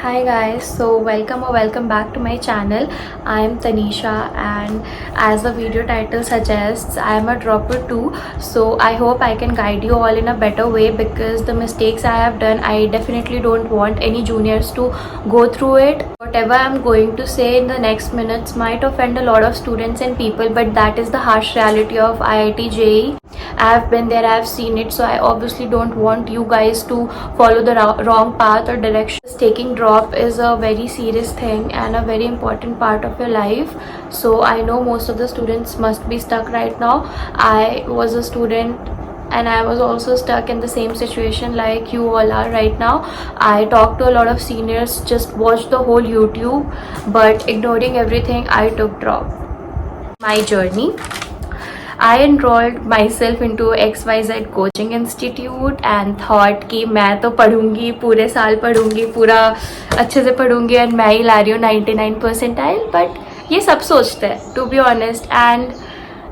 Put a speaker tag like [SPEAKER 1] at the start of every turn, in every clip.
[SPEAKER 1] Hi guys, so welcome back to my channel. I am Tanisha, and as the video title suggests, I am a dropper too. So I hope I can guide you all in a better way, because the mistakes I have done, I definitely don't want any juniors to go through it. Whatever I'm going to say in the next minutes might offend a lot of students and people, but that is the harsh reality of IIT JEE. I have been there, I have seen it, so I obviously don't want you guys to follow the wrong path or direction. Taking drop is a very serious thing and a very important part of your life. So I know most of the students must be stuck right now. I was a student and I was also stuck in the same situation like you all are right now. I talked to a lot of seniors, just watched the whole YouTube, but ignoring everything, I took drop. My journey. I enrolled myself into XYZ coaching institute and thought कि मैं तो पढ़ूंगी, पूरे साल पढ़ूंगी, पूरा अच्छे से पढ़ूंगी और मैं ही ला रही हूँ 99 परसेंटाइल. बट ये सब सोचते हैं, टू बी ऑनेस्ट, एंड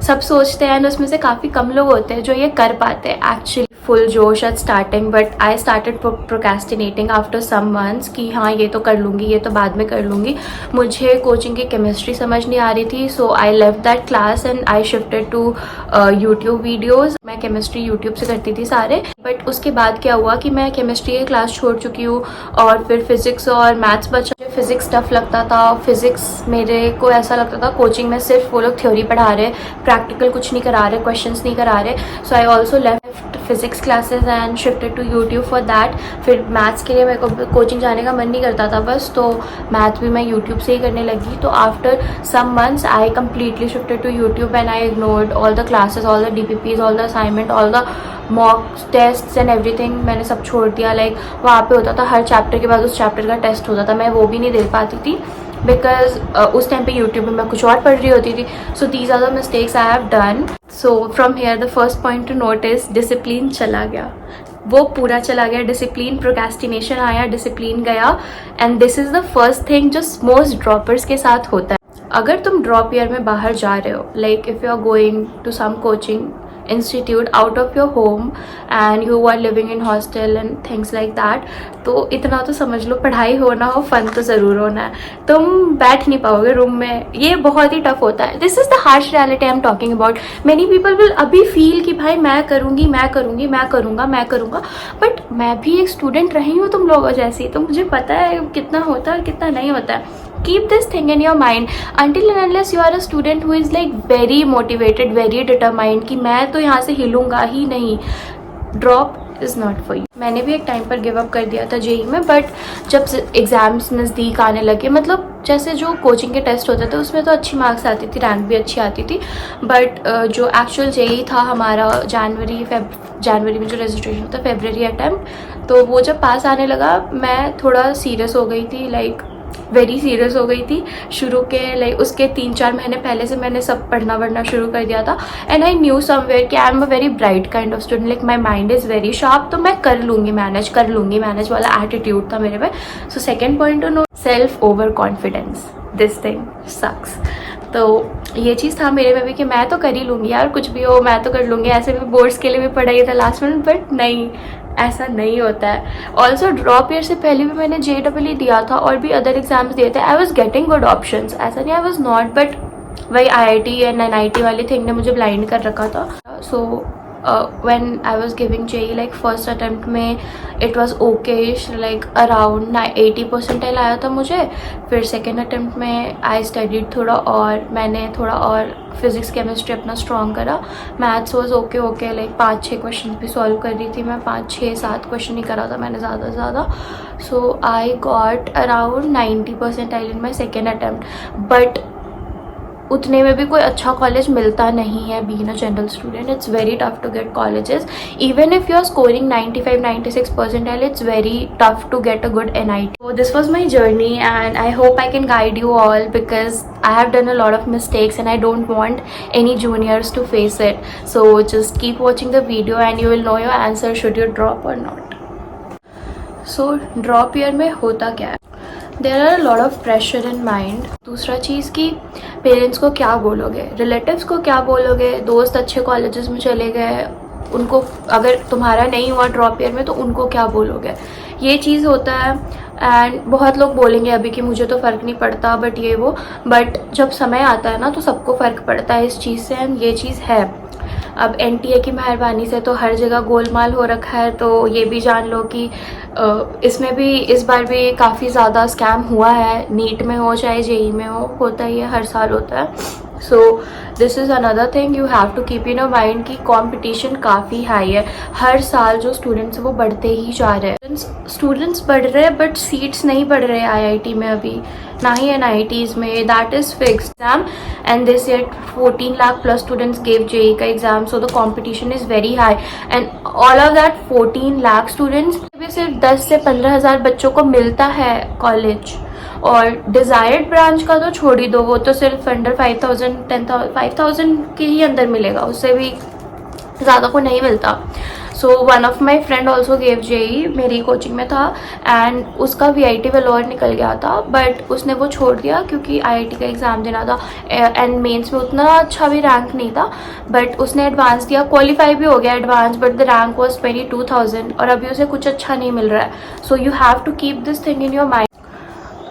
[SPEAKER 1] सब सोचते हैं, एंड उसमें से काफ़ी कम लोग होते हैं जो ये कर पाते हैं एक्चुअली. फुल जोश at starting, but I started procrastinating after some months कि हाँ ये तो कर लूँगी, ये तो बाद में कर लूँगी. मुझे कोचिंग की केमिस्ट्री समझ नहीं आ रही थी, so I left that class and I shifted to YouTube videos. मैं केमिस्ट्री यूट्यूब से करती थी सारे, बट उसके बाद क्या हुआ कि मैं केमिस्ट्री की क्लास छोड़ चुकी हूँ और फिर फिजिक्स और मैथ्स बचा. फिजिक्स टफ लगता था. फिजिक्स मेरे को ऐसा लगता था कोचिंग में सिर्फ वो लोग थ्योरी पढ़ा रहे, प्रैक्टिकल कुछ नहीं करा रहे, क्वेश्चंस नहीं करा रहे. So I also left physics classes and shifted to YouTube for that. फिर मैथ्स के लिए मेरे को कोचिंग जाने का मन नहीं करता था बस, तो मैथ भी मैं यूट्यूब से ही करने लगी. तो after some months I completely shifted to YouTube and I ignored all the classes, all the DPPs, all the assignment, all the mock test and everything. मैंने सब छोड़ दिया. लाइक वहाँ पे होता था हर चैप्टर के बाद उस चैप्टर का टेस्ट होता था, मैं वो भी नहीं दे पाती थी बिकॉज उस टाइम पे यूट्यूब में मैं कुछ और पढ़ रही होती थी. So these are the mistakes I have done. So from here the first point to note is discipline चला गया, वो पूरा चला गया. डिसिप्लिन, प्रोक्रेस्टिनेशन आया, डिसिप्लिन गया. And this is the first thing जो मोस्ट ड्रॉपर्स के साथ होता है. अगर तुम ड्रॉप ईयर में बाहर जा रहे हो, like if you are going to some coaching institute out of your home and you are living in hostel and things like that, तो इतना तो समझ लो, पढ़ाई होना हो, फन तो ज़रूर होना है. तुम बैठ नहीं पाओगे रूम में, ये बहुत ही टफ होता है. This is the harsh reality I am talking about. Many people will अभी फील कि भाई मैं करूँगी, मैं करूँगी, मैं करूँगा, मैं करूँगा. बट मैं भी एक स्टूडेंट रही हूँ तुम लोगों जैसी, तो मुझे पता है कितना होता है और कितना नहीं होता है. Keep this thing in your mind until and unless you are a student who is like very motivated, very determined कि मैं तो यहाँ से हिलूंगा ही नहीं. Drop is not for you. मैंने भी एक टाइम पर गिव अप कर दिया था जेई में, बट जब एग्ज़ाम्स नज़दीक आने लगे, मतलब जैसे जो कोचिंग के टेस्ट होते थे उसमें तो अच्छी मार्क्स आती थी, रैंक भी अच्छी आती थी, बट जो एक्चुअल जेई था हमारा जनवरी में जो रजिस्ट्रेशन होता, फेब्रवरी अटैम्प्ट, तो वो जब पास आने लगा मैं थोड़ा सीरियस हो गई थी, लाइक वेरी सीरियस हो गई थी. शुरू के लाइक उसके 3-4 महीने पहले से मैंने सब पढ़ना शुरू कर दिया था. एंड आई न्यू समवेयर कि I am a very bright kind of student, like my mind is very sharp, तो मैं कर लूँगी, मैनेज वाला एटीट्यूड था मेरे में. So second point to know, self over confidence. This thing sucks. तो ये चीज़ था मेरे में भी कि मैं तो कर ही लूँगी यार, कुछ भी हो मैं तो कर लूँगी. ऐसे भी बोर्ड्स के लिए भी पढ़ाई था लास्ट मिनट, बट नहीं, ऐसा नहीं होता है. ऑल्सो ड्रॉप ईयर से पहले भी मैंने JEE दिया था और भी अदर एग्जाम्स दिए थे. I was getting good options, ऐसा नहीं आई वॉज नॉट, बट वही IIT एंड NIT वाली थिंग ने मुझे ब्लाइंड कर रखा था. सो when I was giving JEE, like first attempt में it was okay, like around 80 percentile आया था मुझे. फिर सेकेंड अटेम्प्ट में I studied थोड़ा और मैंने थोड़ा और फिजिक्स केमिस्ट्री अपना स्ट्रॉन्ग करा. Maths was okay, like 5-6 question भी सॉल्व कर रही थी मैं, 5-6-7 क्वेश्चन ही करा था मैंने ज़्यादा से ज़्यादा. So I got around 90 percentile in my second attempt. But उतने में भी कोई अच्छा कॉलेज मिलता नहीं है. Being a general student, it's very tough to get colleges. Even if you are scoring 95-96 percentile, it's very tough to get a good NIT. So this was my journey and I hope I can guide you all, because I have done a lot of mistakes and I don't want any juniors to face it. So just keep watching the video and you will know your answer should you drop or not. So drop year में होता क्या है? There are lot of pressure in mind. दूसरा चीज़ कि parents को क्या बोलोगे, रिलेटिव्स को क्या बोलोगे. दोस्त अच्छे कॉलेजेस में चले गए, उनको अगर तुम्हारा नहीं हुआ ड्रॉप ईयर में तो उनको क्या बोलोगे, ये चीज़ होता है. एंड बहुत लोग बोलेंगे अभी कि मुझे तो फ़र्क नहीं पड़ता, बट ये वो, बट जब समय आता है ना तो सबको फ़र्क पड़ता है इस चीज़ से, एंड ये चीज़ है। अब एनटीए की मेहरबानी से तो हर जगह गोलमाल हो रखा है, तो ये भी जान लो कि इसमें भी इस बार भी काफ़ी ज़्यादा स्कैम हुआ है, नीट में हो चाहे जेई में हो, होता ही है, हर साल होता है। So this is another thing you have to keep in your mind कि कंपटीशन काफ़ी हाई है, हर साल जो स्टूडेंट्स हैं वो बढ़ते ही जा रहे हैं, स्टूडेंट्स बढ़ रहे हैं बट सीट्स नहीं बढ़ रहे हैं आईआईटी में अभी, ना ही एनआईटीज़ में, that is fixed exam, and this year 14 lakh plus students gave JEE का exam, so the competition is very high, and all of that 14 lakh students भी सिर्फ 10 से 15,000 बच्चों को मिलता है कॉलेज, और डिज़ायर्ड ब्रांच का तो छोड़ ही दो, वो तो सिर्फ अंडर 5,000 के ही अंदर मिलेगा, उससे भी ज़्यादा को नहीं मिलता। So one of my friend also gave JEE, मेरी कोचिंग में था, एंड उसका वीआईटी वेलोर निकल गया था, बट उसने वो छोड़ दिया क्योंकि आईआईटी का एग्ज़ाम देना था, एंड मेंस में उतना अच्छा भी रैंक नहीं था, बट उसने एडवांस दिया, क्वालिफाई भी हो गया advance, but the rank was 22,000, और अभी उसे कुछ अच्छा नहीं मिल रहा है। So you have to keep this thing in your mind.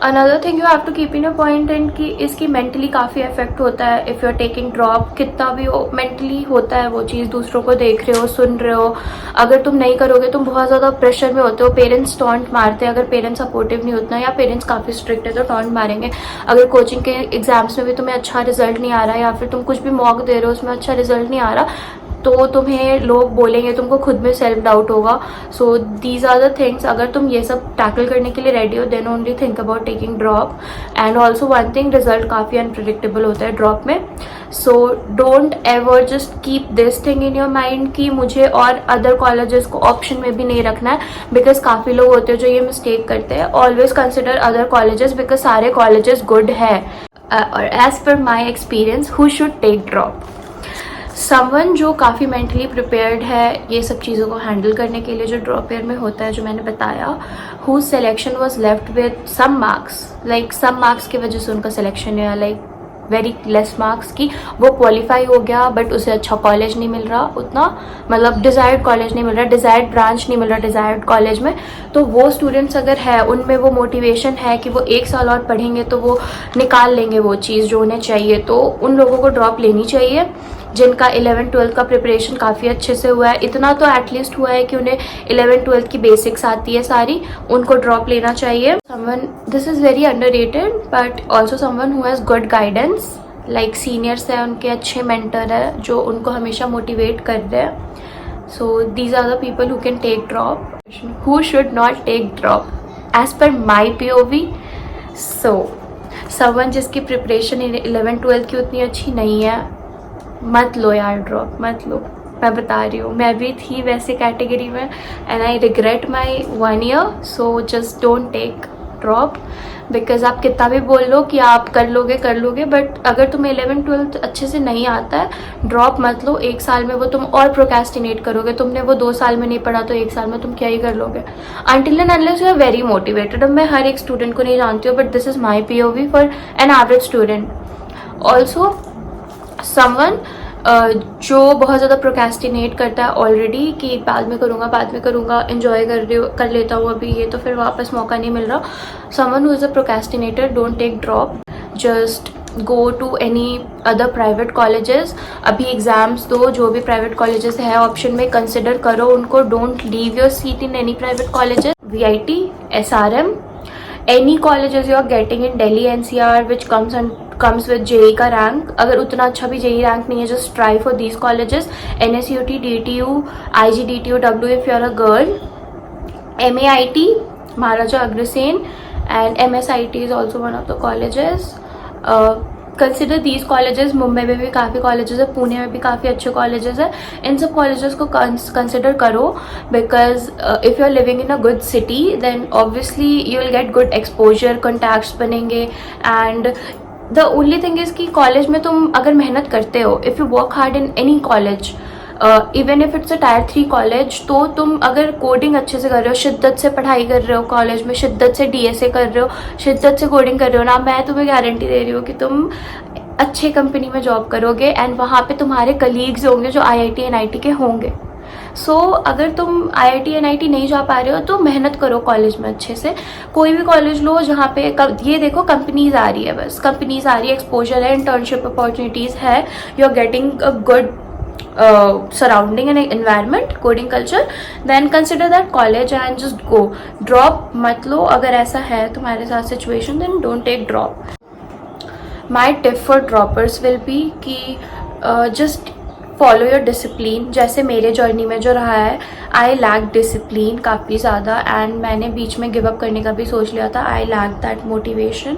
[SPEAKER 1] Another thing you have to keep in your point and कि इसकी मेंटली काफ़ी इफेक्ट होता है if you are taking drop, कितना भी हो मेंटली होता है वो चीज़, दूसरों को देख रहे हो, सुन रहे हो, अगर तुम नहीं करोगे तुम बहुत ज़्यादा प्रेशर में होते हो, पेरेंट्स टॉन्ट मारते हैं, अगर पेरेंट्स सपोर्टिव नहीं उतना, या पेरेंट्स काफ़ी स्ट्रिक्ट है तो टॉन्ट मारेंगे, अगर कोचिंग के एग्जाम्स में भी तुम्हें अच्छा रिजल्ट नहीं आ रहा, या फिर तुम कुछ भी मॉक दे रहे हो उसमें अच्छा रिजल्ट नहीं आ रहा, तो तुम्हें लोग बोलेंगे, तुमको खुद में सेल्फ डाउट होगा। So these are the things, अगर तुम ये सब टैकल करने के लिए रेडी हो then only think about taking drop. And also one thing, result काफ़ी अनप्रिडिक्टेबल होता है ड्रॉप में, so don't ever just keep this thing in your mind कि मुझे और अदर कॉलेजेस को ऑप्शन में भी नहीं रखना है, बिकॉज काफ़ी लोग होते हैं जो ये मिस्टेक करते हैं। Always consider other colleges because सारे कॉलेजेस गुड है, और as per my experience who should take drop, someone जो काफ़ी मेंटली प्रिपेयर्ड है ये सब चीज़ों को हैंडल करने के लिए, जो ड्रॉप ईयर में होता है, जो मैंने बताया, who selection was left with some marks, like some marks की वजह से उनका सिलेक्शन है, लाइक वेरी लेस मार्क्स की, वो क्वालिफाई हो गया बट उसे अच्छा कॉलेज नहीं मिल रहा उतना, मतलब डिज़ायर्ड कॉलेज नहीं मिल रहा, डिज़ायर्ड ब्रांच नहीं मिल रहा डिज़ायर्ड कॉलेज में, तो वो स्टूडेंट्स अगर है उनमें वो मोटिवेशन है कि वो 1 साल और पढ़ेंगे तो वो निकाल लेंगे वो चीज़ जो उन्हें चाहिए, तो उन लोगों को ड्रॉप लेनी चाहिए जिनका 11th-12th का प्रिपरेशन काफ़ी अच्छे से हुआ है, इतना तो एटलीस्ट हुआ है कि उन्हें 11th-12th की बेसिक्स आती है सारी, उनको ड्रॉप लेना चाहिए। Someone, this is very underrated but also someone who has good guidance, like seniors है उनके अच्छे मेंटर है जो उनको हमेशा मोटिवेट कर रहे हैं। So these are the people who can take drop, who should not take drop as per my POV। So someone जिसकी प्रिपरेशन 11th-12th की उतनी अच्छी नहीं है, मत लो यार ड्रॉप, मत लो, मैं बता रही हूँ, मैं भी थी वैसे कैटेगरी में, and I regret my 1 year, so just don't take drop, because आप कितना भी बोल लो कि आप कर लोगे, बट अगर तुम्हें 11th-12th अच्छे से नहीं आता है, ड्रॉप मत लो, 1 साल में वो तुम और प्रोक्रेस्टिनेट करोगे, तुमने वो 2 साल में नहीं पढ़ा तो 1 साल में तुम क्या ही कर लोगे, until and unless you are very motivated. अब मैं हर एक स्टूडेंट को नहीं जानती हूँ but this is my POV for an average student. Also someone जो बहुत ज़्यादा प्रोक्रेस्टिनेट करता है ऑलरेडी कि बाद में करूँगा, एंजॉय कर लेता हूँ अभी ये, तो फिर वापस मौका नहीं मिल रहा। Someone who is a procrastinator, don't take drop, just go to any other private colleges, अभी एग्ज़ाम्स दो, जो भी प्राइवेट कॉलेजेस है ऑप्शन में कंसिडर करो उनको, don't leave your seat in any private colleges, VIT, SRM, any colleges you are getting in Delhi NCR which comes with JEE का rank, अगर उतना अच्छा भी JEE रैंक नहीं है, just try for these colleges, NSUT, DTU, IGDTU, W if you are a girl, MAIT, Maharaja Agrasen, and MSIT is also one of the colleges. Consider these colleges, Mumbai में भी काफ़ी colleges है, पुणे में भी काफ़ी अच्छे कॉलेजेस है, इन सब कॉलेजेस को कंसिडर करो, because if you are living in a good city then obviously you will get good exposure, contacts बनेंगे, and the only thing is कि कॉलेज में तुम अगर मेहनत करते हो, if you work hard in any college, even if it's a Tier 3 कॉलेज, तो तुम अगर कोडिंग अच्छे से कर रहे हो, शिद्दत से पढ़ाई कर रहे हो कॉलेज में, शिद्दत से DSA कर रहे हो, शिद्दत से कोडिंग कर रहे हो ना, मैं तुम्हें गारंटी दे रही हूँ कि तुम अच्छे कंपनी में जॉब करोगे, एंड वहाँ पे तुम्हारे कलीग्स होंगे जो IIT NIT के होंगे। सो अगर तुम IIT NIT नहीं जा पा रहे हो तो मेहनत करो कॉलेज में अच्छे से, कोई भी कॉलेज लो जहाँ पे ये देखो कंपनीज आ रही है, बस कंपनीज आ रही है, एक्सपोजर है, इंटर्नशिप अपॉर्चुनिटीज़ है, you are getting a good surrounding and environment, coding culture, then consider that college and just go. Drop मत लो, अगर ऐसा है तुम्हारे साथ situation, then don't take drop. My tip for droppers will be कि just follow your discipline. जैसे मेरे journey में जो रहा है, आई लैक डिसिप्लिन काफ़ी ज़्यादा, एंड मैंने बीच में गिव अप करने का भी सोच लिया था. I lack that motivation,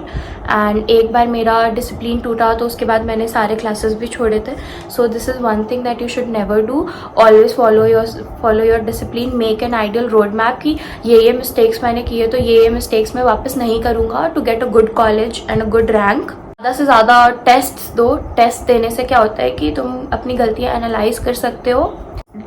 [SPEAKER 1] and एक बार मेरा डिसिप्लिन टूटा तो उसके बाद मैंने सारे क्लासेस भी छोड़े थे. सो this is one thing that you should never do. Always follow your discipline. Make an ideal road map कि ये मिस्टेक्स मैंने किए तो ये मिस्टेक्स मैं वापस नहीं करूँगा to get a good college and a good rank. ज़्यादा से ज़्यादा टेस्ट दो. टेस्ट देने से क्या होता है कि तुम अपनी गलतियाँ एनालाइज कर सकते हो.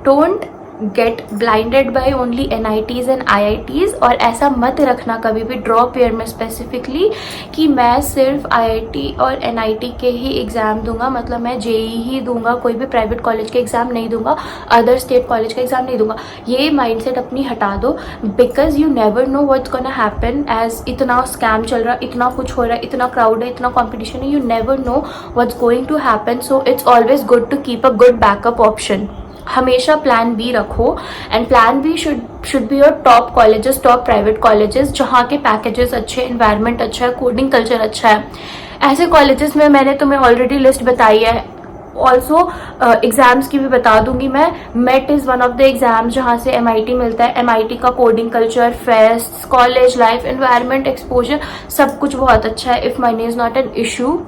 [SPEAKER 1] Don't get blinded by only NITs and IITs. और ऐसा मत रखना कभी भी ड्रॉप ईयर में स्पेसिफिकली कि मैं सिर्फ IIT और NIT के ही एग्ज़ाम दूंगा, मतलब मैं JEE ही दूंगा, कोई भी प्राइवेट कॉलेज के एग्ज़ाम नहीं दूंगा, अदर स्टेट कॉलेज का एग्ज़ाम नहीं दूंगा. ये माइंडसेट अपनी हटा दो, because you never know what's gonna happen. As इतना स्कैम चल रहा, इतना कुछ हो रहा है, इतना क्राउड है, इतना कॉम्पिटिशन है, you never know what's going to happen. So it's always good to keep a good backup option. हमेशा प्लान बी रखो, and plan B should be your top colleges, top private colleges जहाँ के packages अच्छे, environment अच्छा है, coding culture अच्छा है. ऐसे कॉलेजेस में मैंने तुम्हें ऑलरेडी लिस्ट बताई है. ऑल्सो एग्ज़ाम्स की भी बता दूंगी मैं. MET is one of the exam जहाँ से MIT मिलता है. MIT का coding culture, fest, college life, environment, exposure, सब कुछ बहुत अच्छा है. If money is not an issue,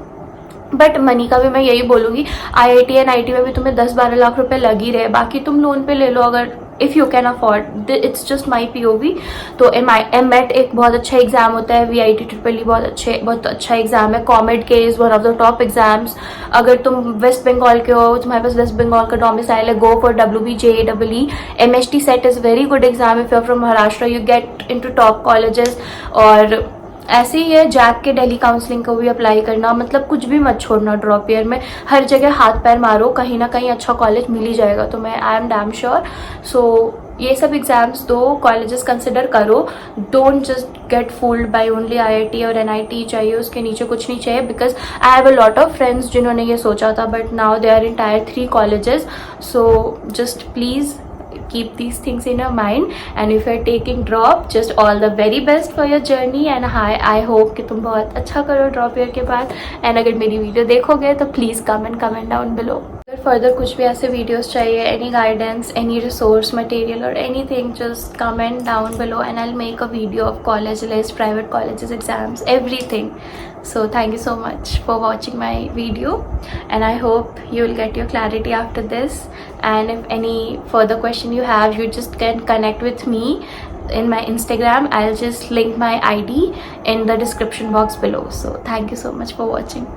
[SPEAKER 1] but money का भी मैं यही बोलूँगी, IIT NIT में भी तुम्हें 10-12 लाख रुपए लग ही रहे, बाकी तुम लोन पे ले लो अगर if you can afford. It's just my POV. तो MET एक बहुत अच्छा एग्जाम होता है. VIT EEE बहुत अच्छा एग्जाम है. COMED के is one of the top exams. अगर तुम वेस्ट बंगाल के हो, तुम्हारे पास वेस्ट बंगाल का डोमिसाइल है, go for WB JEE. MHT CET is very good exam. If you are from Maharashtra you get in to top colleges. और ऐसे ही है जैक के दिल्ली काउंसलिंग को भी अप्लाई करना. मतलब कुछ भी मत छोड़ना ड्रॉप ईयर में. हर जगह हाथ पैर मारो, कहीं ना कहीं अच्छा कॉलेज मिल ही जाएगा तुम्हें. I am damn sure. So ये सब एग्जाम्स दो, कॉलेजेस कंसिडर करो. Don't just get fooled by only IIT और NIT. चाहिए उसके नीचे कुछ नहीं चाहिए, because I have a lot of friends जिन्होंने ये सोचा था, but now they are in Tier 3 कॉलेजेस. So just please keep these things in your mind, and if you're taking drop, just all the very best for your journey. and I hope कि तुम बहुत अच्छा करो drop year के बाद. And अगर मेरी वीडियो देखोगे तो प्लीज़ कमेंट डाउन बिलो. अगर फर्दर कुछ भी ऐसे वीडियोस चाहिए, any guidance, any resource material और anything, just comment down below and I will make a video of college list, private colleges, exams, everything. So thank you so much for watching my video, and I hope you will get your clarity after this. And if any further question you have, you just can connect with me in my Instagram. I'll just link my ID in the description box below. So thank you so much for watching.